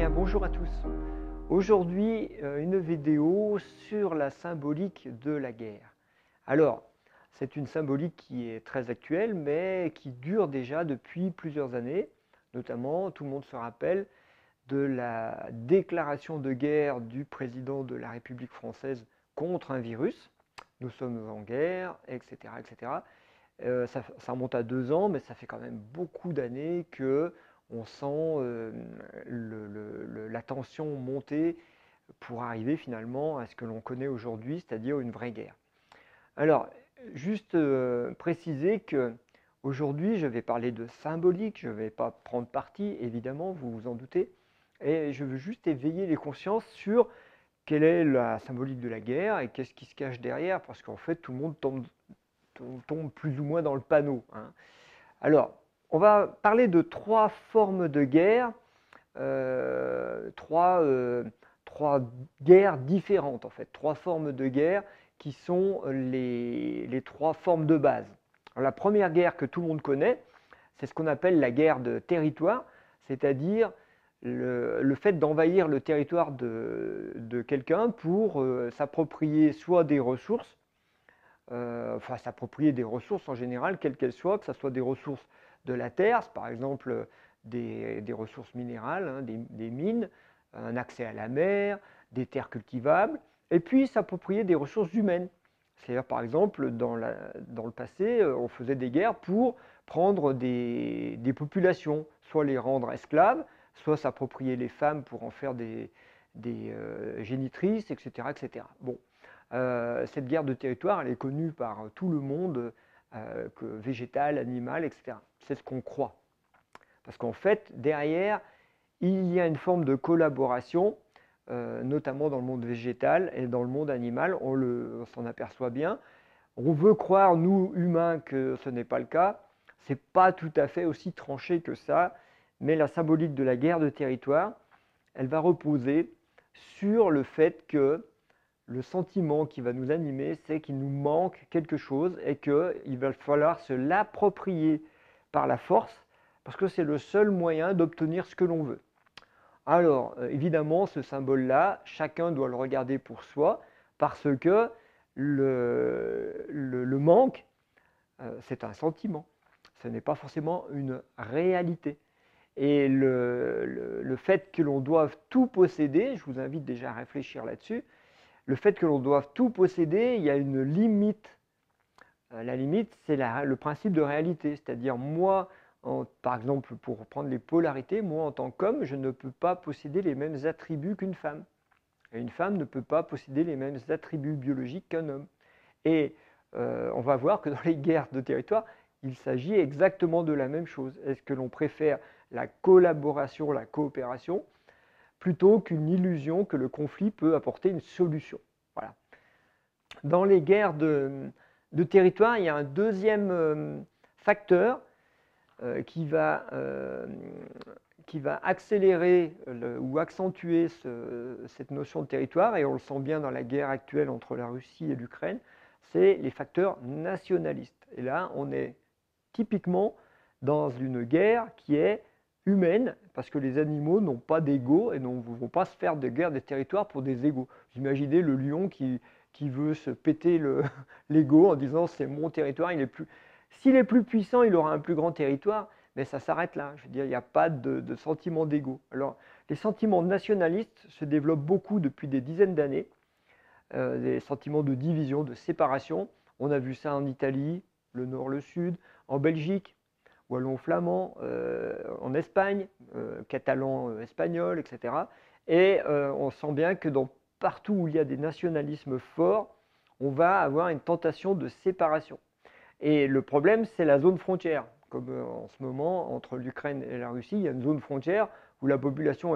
bien, bonjour à tous. Aujourd'hui, une vidéo sur la symbolique de la guerre. Alors, c'est une symbolique qui est très actuelle, mais qui dure déjà depuis plusieurs années. Notamment, tout le monde se rappelle de la déclaration de guerre du président de la République française contre un virus. Nous sommes en guerre, etc. etc. Ça remonte à 2 ans, mais ça fait quand même beaucoup d'années que on sent la tension monter pour arriver finalement à ce que l'on connaît aujourd'hui, c'est-à-dire une vraie guerre. Alors, juste préciser que aujourd'hui, je vais parler de symbolique, je ne vais pas prendre parti, évidemment, vous vous en doutez, et je veux juste éveiller les consciences sur quelle est la symbolique de la guerre et qu'est-ce qui se cache derrière, parce qu'en fait, tout le monde tombe plus ou moins dans le panneau, hein. Alors, on va parler de 3 formes de guerre, trois guerres différentes en fait, 3 formes de guerre qui sont les 3 formes de base. Alors, la première guerre que tout le monde connaît, c'est ce qu'on appelle la guerre de territoire, c'est-à-dire le fait d'envahir le territoire de quelqu'un pour s'approprier soit des ressources, enfin s'approprier des ressources en général, quelles qu'elles soient, que ce soit des ressources de la terre, par exemple des ressources minérales, hein, des mines, un accès à la mer, des terres cultivables, et puis s'approprier des ressources humaines. C'est-à-dire, par exemple, dans le passé, on faisait des guerres pour prendre des populations, soit les rendre esclaves, soit s'approprier les femmes pour en faire des génitrices, etc., etc. Bon, cette guerre de territoire, elle est connue par tout le monde, végétal, animal, etc. C'est ce qu'on croit. Parce qu'en fait, derrière, il y a une forme de collaboration, notamment dans le monde végétal et dans le monde animal, on s'en aperçoit bien. On veut croire, nous, humains, que ce n'est pas le cas. Ce n'est pas tout à fait aussi tranché que ça, mais la symbolique de la guerre de territoire, elle va reposer sur le fait que le sentiment qui va nous animer, c'est qu'il nous manque quelque chose et qu'il va falloir se l'approprier par la force, parce que c'est le seul moyen d'obtenir ce que l'on veut. Alors, évidemment, ce symbole-là, chacun doit le regarder pour soi, parce que le manque, c'est un sentiment, ce n'est pas forcément une réalité. Et le fait que l'on doive tout posséder, je vous invite déjà à réfléchir là-dessus, le fait que l'on doive tout posséder, il y a une limite. La limite, c'est le principe de réalité. C'est-à-dire, moi, par exemple, pour prendre les polarités, moi, en tant qu'homme, je ne peux pas posséder les mêmes attributs qu'une femme. Et une femme ne peut pas posséder les mêmes attributs biologiques qu'un homme. Et on va voir que dans les guerres de territoire, il s'agit exactement de la même chose. Est-ce que l'on préfère la collaboration, la coopération, plutôt qu'une illusion que le conflit peut apporter une solution? Voilà. Dans les guerres de territoire, il y a un deuxième facteur qui va accélérer ou accentuer cette notion de territoire, et on le sent bien dans la guerre actuelle entre la Russie et l'Ukraine, c'est les facteurs nationalistes. Et là, on est typiquement dans une guerre qui est humaine, parce que les animaux n'ont pas d'ego et ne vont pas se faire de guerre des territoires pour des égos. Vous imaginez le lion qui veut se péter l'ego en disant c'est mon territoire, s'il est plus puissant, il aura un plus grand territoire, mais ça s'arrête là. Je veux dire, il n'y a pas de sentiment d'ego. Alors, les sentiments nationalistes se développent beaucoup depuis des dizaines d'années, des sentiments de division, de séparation. On a vu ça en Italie, le nord, le sud, en Belgique, wallon-flamand, en Espagne, catalan, espagnol, etc. Et on sent bien que partout où il y a des nationalismes forts, on va avoir une tentation de séparation. Et le problème, c'est la zone frontière. Comme en ce moment, entre l'Ukraine et la Russie, il y a une zone frontière où la population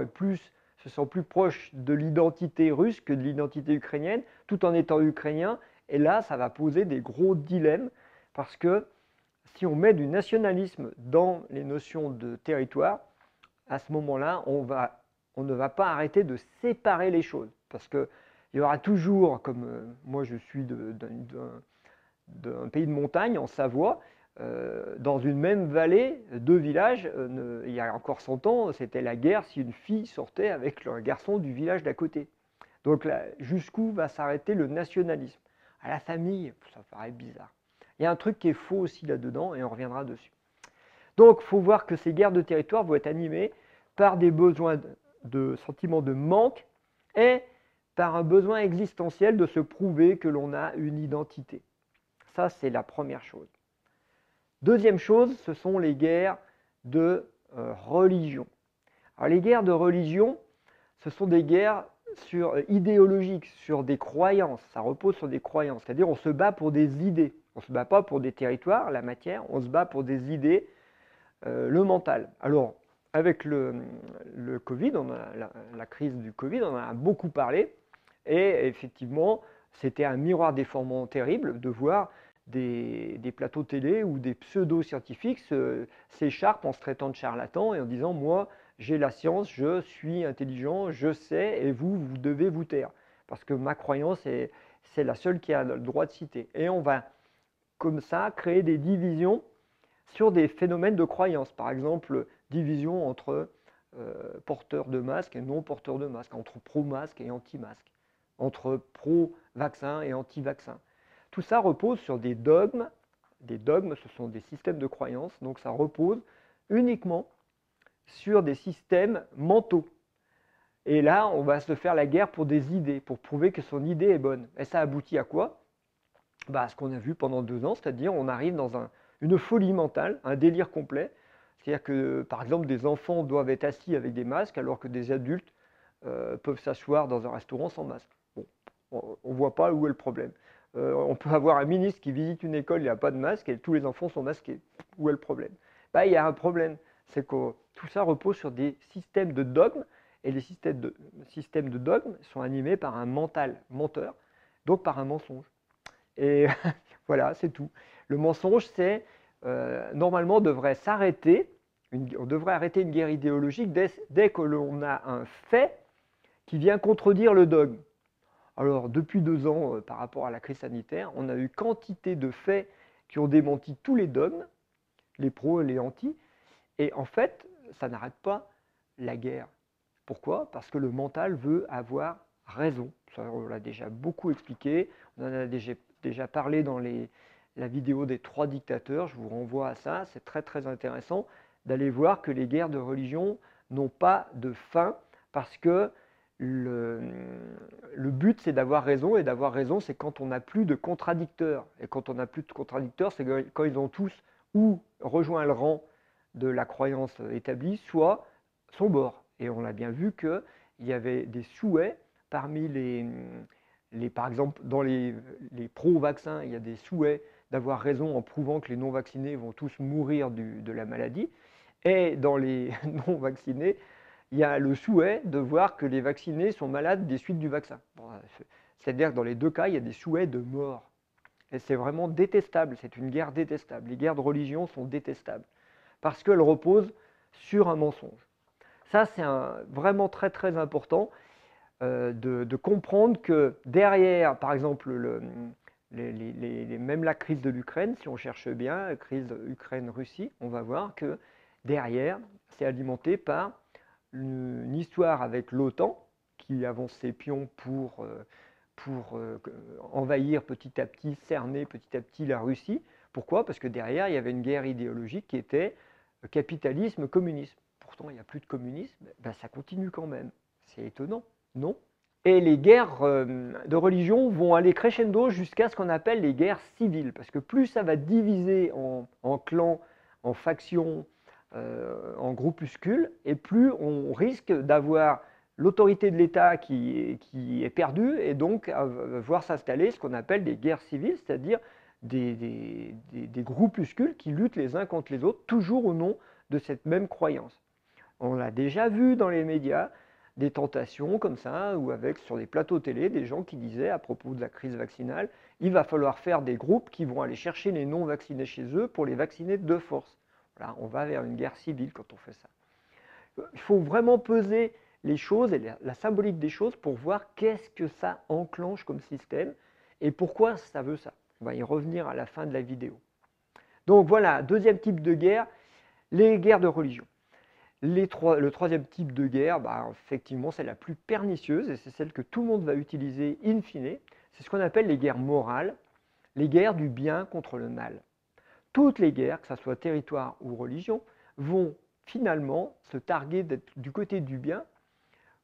se sent plus proche de l'identité russe que de l'identité ukrainienne, tout en étant ukrainien. Et là, ça va poser des gros dilemmes, parce que si on met du nationalisme dans les notions de territoire, à ce moment-là, on ne va pas arrêter de séparer les choses. Parce qu'il y aura toujours, comme moi je suis d'un pays de montagne, en Savoie, dans une même vallée, deux villages, il y a encore 100 ans, c'était la guerre si une fille sortait avec un garçon du village d'à côté. Donc là, jusqu'où va s'arrêter le nationalisme? À la famille, ça paraît bizarre. Il y a un truc qui est faux aussi là-dedans, et on reviendra dessus. Donc, il faut voir que ces guerres de territoire vont être animées par des besoins de sentiments de manque et par un besoin existentiel de se prouver que l'on a une identité. Ça, c'est la première chose. Deuxième chose, ce sont les guerres de religion. Alors, les guerres de religion, ce sont des guerres idéologiques, sur des croyances. Ça repose sur des croyances. C'est-à-dire, on se bat pour des idées. On ne se bat pas pour des territoires, la matière, on se bat pour des idées, le mental. Alors, avec le Covid, la crise du Covid, on en a beaucoup parlé. Et effectivement, c'était un miroir déformant terrible de voir des plateaux télé où des pseudo-scientifiques s'écharpent en se traitant de charlatans et en disant « moi, j'ai la science, je suis intelligent, je sais, et vous, vous devez vous taire. Parce que ma croyance, c'est la seule qui a le droit de citer. » Et on va, comme ça, créer des divisions sur des phénomènes de croyance. Par exemple, division entre porteurs de masques et non porteurs de masques, entre pro-masque et anti-masque, entre pro-vaccin et anti-vaccin. Tout ça repose sur des dogmes. Des dogmes, ce sont des systèmes de croyance, donc ça repose uniquement sur des systèmes mentaux. Et là, on va se faire la guerre pour des idées, pour prouver que son idée est bonne. Et ça aboutit à quoi? À ce qu'on a vu pendant 2 ans, c'est-à-dire on arrive dans une folie mentale, un délire complet. C'est-à-dire que, par exemple, des enfants doivent être assis avec des masques alors que des adultes peuvent s'asseoir dans un restaurant sans masque. Bon, on ne voit pas où est le problème. On peut avoir un ministre qui visite une école, il n'y a pas de masque et tous les enfants sont masqués. Où est le problème? Il y a un problème, c'est que tout ça repose sur des systèmes de dogmes, et les systèmes de dogmes sont animés par un mental menteur, donc par un mensonge. Et voilà, c'est tout. Le mensonge, c'est normalement devrait s'arrêter, on devrait arrêter une guerre idéologique dès que l'on a un fait qui vient contredire le dogme. Alors, depuis 2 ans, par rapport à la crise sanitaire, on a eu quantité de faits qui ont démenti tous les dogmes, les pros et les antis, et en fait, ça n'arrête pas la guerre. Pourquoi? Parce que le mental veut avoir raison. Ça, on l'a déjà beaucoup expliqué, on en a déjà parlé dans la vidéo des 3 dictateurs, je vous renvoie à ça, c'est très très intéressant d'aller voir que les guerres de religion n'ont pas de fin, parce que le but c'est d'avoir raison, et d'avoir raison c'est quand on n'a plus de contradicteurs. Et quand on n'a plus de contradicteurs, c'est quand ils ont tous ou rejoint le rang de la croyance établie, soit son bord. Et on a bien vu qu'il y avait des souhaits parmi par exemple, dans les pro-vaccins, il y a des souhaits d'avoir raison en prouvant que les non-vaccinés vont tous mourir de la maladie. Et dans les non-vaccinés, il y a le souhait de voir que les vaccinés sont malades des suites du vaccin. Bon, c'est-à-dire que dans les deux cas, il y a des souhaits de mort. Et c'est vraiment détestable, c'est une guerre détestable. Les guerres de religion sont détestables parce qu'elles reposent sur un mensonge. Ça, c'est vraiment très très important de comprendre que derrière, par exemple, même la crise de l'Ukraine, si on cherche bien, la crise Ukraine-Russie, on va voir que derrière, c'est alimenté par une histoire avec l'OTAN qui avance ses pions pour envahir petit à petit, cerner petit à petit la Russie. Pourquoi? Parce que derrière, il y avait une guerre idéologique qui était capitalisme-communisme. Pourtant, il n'y a plus de communisme, ça continue quand même. C'est étonnant, non? Et les guerres de religion vont aller crescendo jusqu'à ce qu'on appelle les guerres civiles, parce que plus ça va diviser en clans, en factions, en groupuscules, et plus on risque d'avoir l'autorité de l'État qui est perdue, et donc à voir s'installer ce qu'on appelle des guerres civiles, c'est-à-dire des groupuscules qui luttent les uns contre les autres, toujours au nom de cette même croyance. On l'a déjà vu dans les médias, des tentations comme ça, ou sur des plateaux télé, des gens qui disaient à propos de la crise vaccinale, il va falloir faire des groupes qui vont aller chercher les non-vaccinés chez eux pour les vacciner de force. Voilà, on va vers une guerre civile quand on fait ça. Il faut vraiment peser les choses et la symbolique des choses pour voir qu'est-ce que ça enclenche comme système et pourquoi ça veut ça. On va y revenir à la fin de la vidéo. Donc voilà, deuxième type de guerre, les guerres de religion. Le troisième type de guerre, effectivement, c'est la plus pernicieuse et c'est celle que tout le monde va utiliser in fine. C'est ce qu'on appelle les guerres morales, les guerres du bien contre le mal. Toutes les guerres, que ce soit territoire ou religion, vont finalement se targuer d'être du côté du bien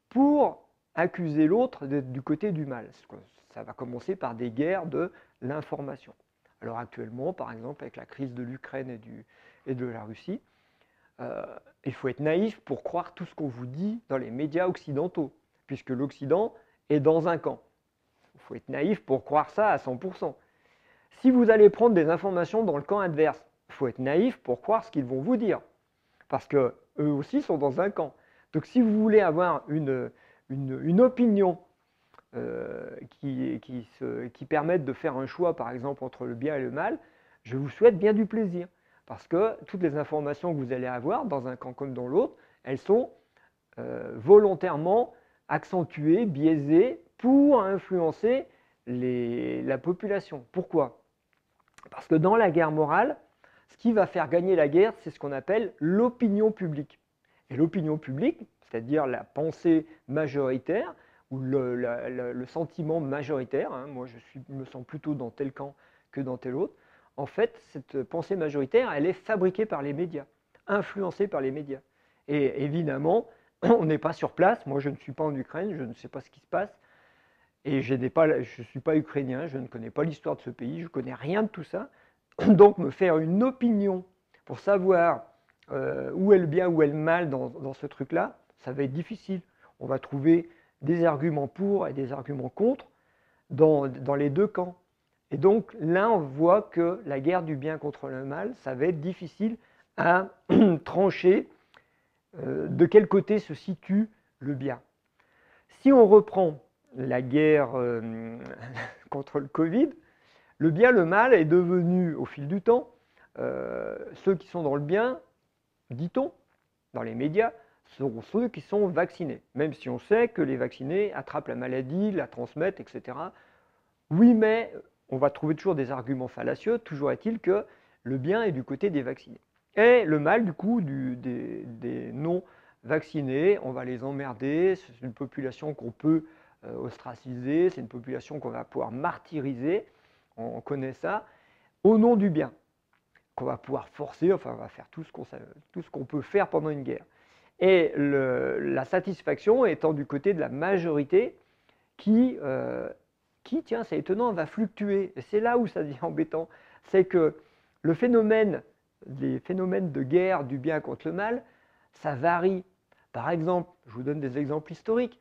pour accuser l'autre d'être du côté du mal. Ça va commencer par des guerres de l'information. Alors actuellement, par exemple, avec la crise de l'Ukraine et de la Russie, il faut être naïf pour croire tout ce qu'on vous dit dans les médias occidentaux, puisque l'Occident est dans un camp. Il faut être naïf pour croire ça à 100%. Si vous allez prendre des informations dans le camp adverse, il faut être naïf pour croire ce qu'ils vont vous dire, parce qu'eux aussi sont dans un camp. Donc si vous voulez avoir une opinion qui permette de faire un choix, par exemple, entre le bien et le mal, je vous souhaite bien du plaisir. Parce que toutes les informations que vous allez avoir, dans un camp comme dans l'autre, elles sont volontairement accentuées, biaisées, pour influencer la population. Pourquoi? Parce que dans la guerre morale, ce qui va faire gagner la guerre, c'est ce qu'on appelle l'opinion publique. Et l'opinion publique, c'est-à-dire la pensée majoritaire, ou le sentiment majoritaire, moi je me sens plutôt dans tel camp que dans tel autre, en fait, cette pensée majoritaire, elle est fabriquée par les médias, influencée par les médias. Et évidemment, on n'est pas sur place, moi je ne suis pas en Ukraine, je ne sais pas ce qui se passe, et je ne suis pas ukrainien, je ne connais pas l'histoire de ce pays, je ne connais rien de tout ça. Donc me faire une opinion pour savoir où est le bien, où est le mal dans ce truc-là, ça va être difficile. On va trouver des arguments pour et des arguments contre dans les deux camps. Et donc là, on voit que la guerre du bien contre le mal, ça va être difficile à trancher de quel côté se situe le bien. Si on reprend la guerre contre le Covid, le bien, le mal est devenu, au fil du temps, ceux qui sont dans le bien, dit-on, dans les médias, sont ceux qui sont vaccinés. Même si on sait que les vaccinés attrapent la maladie, la transmettent, etc. Oui, mais on va trouver toujours des arguments fallacieux. Toujours est-il que le bien est du côté des vaccinés. Et le mal, du coup, des non-vaccinés, on va les emmerder. C'est une population qu'on peut ostraciser, c'est une population qu'on va pouvoir martyriser. On connaît ça, au nom du bien, qu'on va pouvoir forcer, enfin on va faire tout ce qu'on peut faire pendant une guerre. Et la satisfaction étant du côté de la majorité qui, tiens, c'est étonnant, va fluctuer. Et c'est là où ça devient embêtant. C'est que les phénomènes de guerre du bien contre le mal, ça varie. Par exemple, je vous donne des exemples historiques.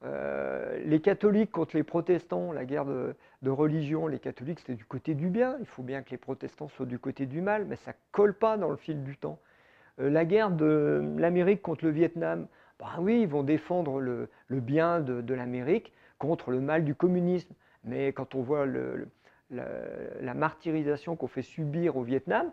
Les catholiques contre les protestants, la guerre de religion, les catholiques c'était du côté du bien, il faut bien que les protestants soient du côté du mal, mais ça ne colle pas dans le fil du temps. La guerre de l'Amérique contre le Vietnam, oui, ils vont défendre le bien de l'Amérique contre le mal du communisme, mais quand on voit la martyrisation qu'on fait subir au Vietnam,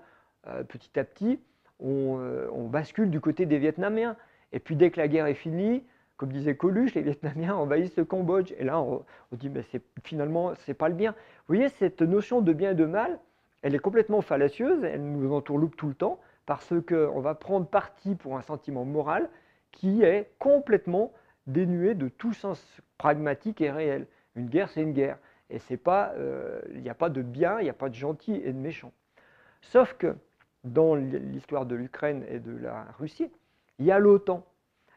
petit à petit, on bascule du côté des Vietnamiens. Et puis dès que la guerre est finie, comme disait Coluche, les Vietnamiens envahissent le Cambodge. Et là, on dit, mais finalement, ce n'est pas le bien. Vous voyez, cette notion de bien et de mal, elle est complètement fallacieuse, elle nous entourloupe tout le temps, parce qu'on va prendre parti pour un sentiment moral qui est complètement dénué de tout sens pragmatique et réel. Une guerre, c'est une guerre. Et il n'y a pas de bien, il n'y a pas de gentil et de méchant. Sauf que dans l'histoire de l'Ukraine et de la Russie, il y a l'OTAN.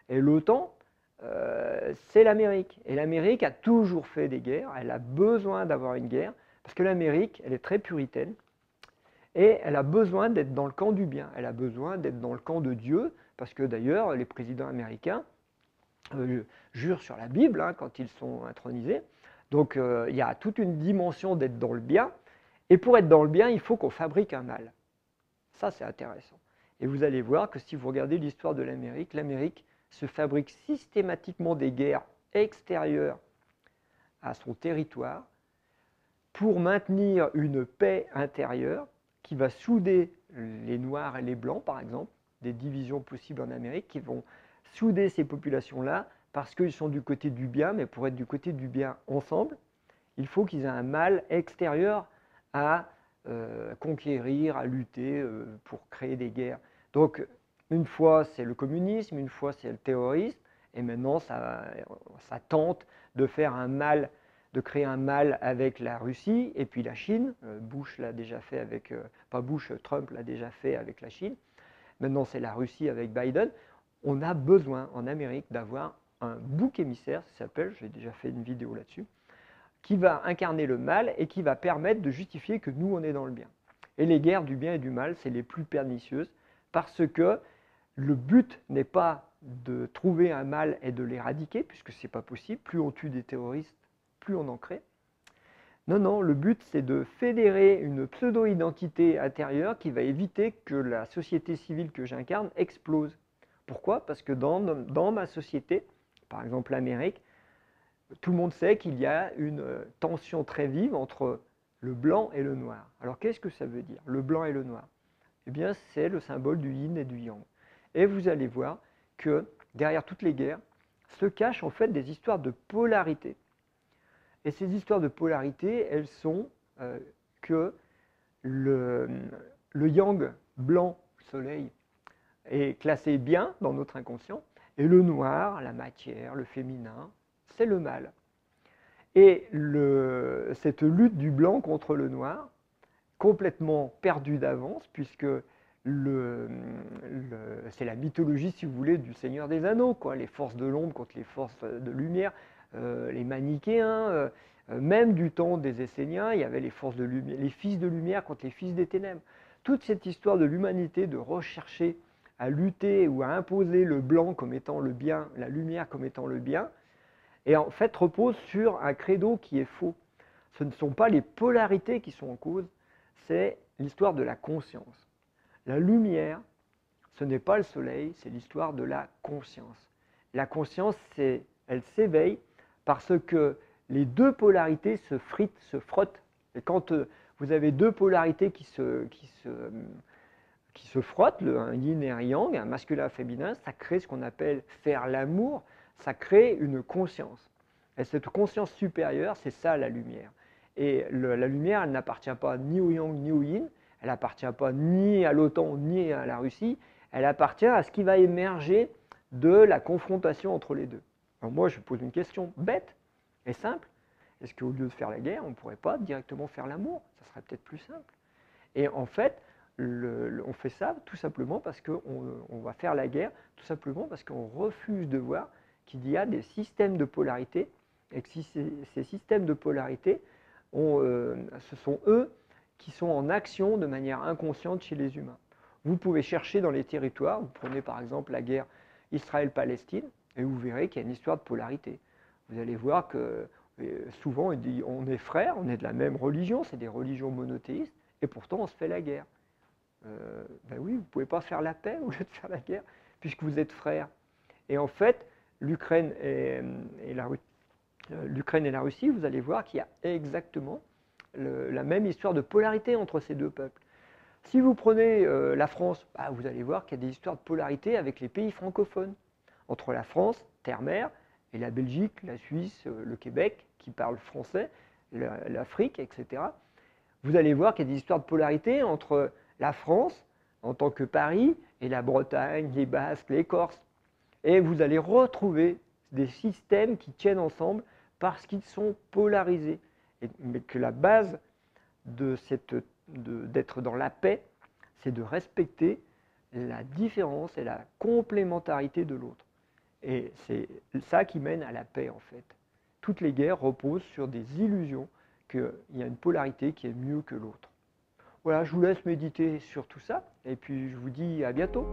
Et l'OTAN, c'est l'Amérique. Et l'Amérique a toujours fait des guerres, elle a besoin d'avoir une guerre, parce que l'Amérique, elle est très puritaine, et elle a besoin d'être dans le camp du bien, elle a besoin d'être dans le camp de Dieu, parce que d'ailleurs, les présidents américains jurent sur la Bible quand ils sont intronisés. Donc il y a toute une dimension d'être dans le bien, et pour être dans le bien, il faut qu'on fabrique un mal. Ça, c'est intéressant. Et vous allez voir que si vous regardez l'histoire de l'Amérique se fabrique systématiquement des guerres extérieures à son territoire pour maintenir une paix intérieure qui va souder les Noirs et les Blancs, par exemple, des divisions possibles en Amérique, qui vont souder ces populations-là parce qu'ils sont du côté du bien, mais pour être du côté du bien ensemble, il faut qu'ils aient un mal extérieur à conquérir, à lutter pour créer des guerres. Donc, une fois c'est le communisme, une fois c'est le terrorisme, et maintenant ça tente de faire un mal, de créer un mal avec la Russie et puis la Chine. Bush l'a déjà fait avec, pas Bush, Trump l'a déjà fait avec la Chine. Maintenant c'est la Russie avec Biden. On a besoin en Amérique d'avoir un bouc émissaire, ça s'appelle, j'ai déjà fait une vidéo là-dessus, qui va incarner le mal et qui va permettre de justifier que nous on est dans le bien. Et les guerres du bien et du mal, c'est les plus pernicieuses parce que le but n'est pas de trouver un mal et de l'éradiquer, puisque ce n'est pas possible. Plus on tue des terroristes, plus on en crée. Non, non, le but c'est de fédérer une pseudo-identité intérieure qui va éviter que la société civile que j'incarne explose. Pourquoi? Parce que dans ma société, par exemple l'Amérique, tout le monde sait qu'il y a une tension très vive entre le blanc et le noir. Alors qu'est-ce que ça veut dire, le blanc et le noir? Eh bien, c'est le symbole du yin et du yang. Et vous allez voir que derrière toutes les guerres se cachent en fait des histoires de polarité. Et ces histoires de polarité, elles sont que le yang blanc, soleil, est classé bien dans notre inconscient, et le noir, la matière, le féminin, c'est le mal. Et cette lutte du blanc contre le noir, complètement perdue d'avance, puisque c'est la mythologie, si vous voulez, du Seigneur des Anneaux, quoi. Les forces de l'ombre contre les forces de lumière, les manichéens, même du temps des Esséniens, il y avait les forces de lumière, les fils de lumière contre les fils des ténèbres. Toute cette histoire de l'humanité, de rechercher à lutter ou à imposer le blanc comme étant le bien, la lumière comme étant le bien, et en fait repose sur un credo qui est faux. Ce ne sont pas les polarités qui sont en cause, c'est l'histoire de la conscience. La lumière, ce n'est pas le soleil, c'est l'histoire de la conscience. La conscience, elle s'éveille parce que les deux polarités se frottent. Et quand vous avez deux polarités qui se frottent, un yin et un yang, un masculin et un féminin, ça crée ce qu'on appelle faire l'amour, ça crée une conscience. Et cette conscience supérieure, c'est ça la lumière. Et la lumière, elle n'appartient pas ni au yang ni au yin, elle n'appartient pas ni à l'OTAN ni à la Russie, elle appartient à ce qui va émerger de la confrontation entre les deux. Alors moi, je pose une question bête et simple. Est-ce qu'au lieu de faire la guerre, on ne pourrait pas directement faire l'amour? Ça serait peut-être plus simple. Et en fait, on fait ça tout simplement parce qu'on va faire la guerre, tout simplement parce qu'on refuse de voir qu'il y a des systèmes de polarité et que si ces systèmes de polarité, ce sont eux qui sont en action de manière inconsciente chez les humains. Vous pouvez chercher dans les territoires, vous prenez par exemple la guerre Israël-Palestine, et vous verrez qu'il y a une histoire de polarité. Vous allez voir que souvent on est frères, on est de la même religion, c'est des religions monothéistes, et pourtant on se fait la guerre. Ben oui, vous ne pouvez pas faire la paix au lieu de faire la guerre, puisque vous êtes frères. Et en fait, l'Ukraine et la Russie, vous allez voir qu'il y a exactement la même histoire de polarité entre ces deux peuples. Si vous prenez la France, bah, vous allez voir qu'il y a des histoires de polarité avec les pays francophones, entre la France, terre-mer, et la Belgique, la Suisse, le Québec, qui parlent français, l'Afrique, etc. Vous allez voir qu'il y a des histoires de polarité entre la France, en tant que Paris, et la Bretagne, les Basques, les Corses. Et vous allez retrouver des systèmes qui tiennent ensemble parce qu'ils sont polarisés. Mais que la base d'être dans la paix, c'est de respecter la différence et la complémentarité de l'autre. Et c'est ça qui mène à la paix en fait. Toutes les guerres reposent sur des illusions qu'il y a une polarité qui est mieux que l'autre. Voilà, je vous laisse méditer sur tout ça et puis je vous dis à bientôt.